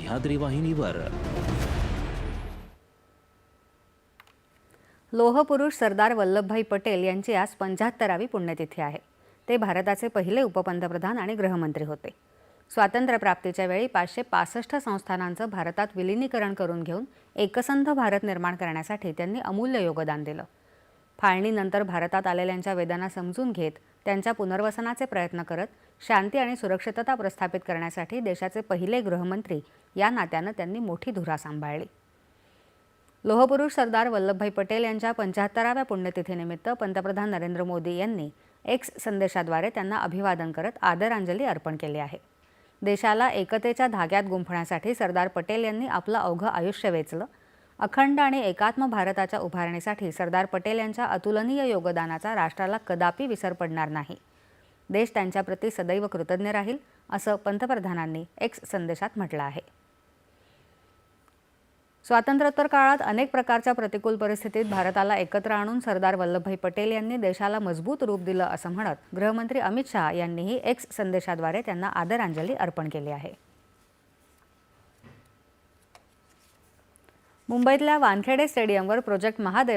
सह्याद्री वाहिनीवर. लोहपुरुष सरदार वल्लभभाई पटेल यांची आज 75वी पुण्यतिथी आहे. ते भारताचे पहिले उपपंतप्रधान आणि गृहमंत्री होते. स्वातंत्र्यप्राप्तीच्या वेळी 565 संस्थानांचं भारतात विलिनीकरण करून घेऊन एकसंध भारत निर्माण करण्यासाठी त्यांनी अमूल्य योगदान दिलं. फाळणीनंतर भारतात आलेल्यांच्या वेदना समजून घेत त्यांच्या पुनर्वसनाचे प्रयत्न करत शांती आणि सुरक्षितता प्रस्थापित करण्यासाठी देशाचे पहिले गृहमंत्री या नात्यानं त्यांनी मोठी धुरा सांभाळली. लोहपुरुष सरदार वल्लभभाई पटेल यांच्या 75व्या पुण्यतिथीनिमित्त पंतप्रधान नरेंद्र मोदी यांनी एक्स संदेशाद्वारे त्यांना अभिवादन करत आदरांजली अर्पण केली आहे. देशाला एकतेच्या धाग्यात गुंफण्यासाठी सरदार पटेल यांनी आपलं अवघं आयुष्य वेचलं. अखंड आणि एकात्म भारताच्या उभारणीसाठी सरदार पटेल यांच्या अतुलनीय योगदानाचा राष्ट्राला कदापि विसर पडणार नाही. देश त्यांच्याप्रती सदैव कृतज्ञ राहील, असं पंतप्रधानांनी एक्स संदेशात म्हटलं आहे. स्वातंत्र्योत्तर काळात अनेक प्रकारच्या प्रतिकूल परिस्थितीत भारताला एकत्र आणून सरदार वल्लभभाई पटेल यांनी देशाला मजबूत रूप दिलं, असं म्हणत गृहमंत्री अमित शहा यांनीही एक्स संदेशाद्वारे त्यांना आदरांजली अर्पण केली आहे. मुंबईतल्या वानखेडे स्टेडियमवर प्रोजेक्ट महादेव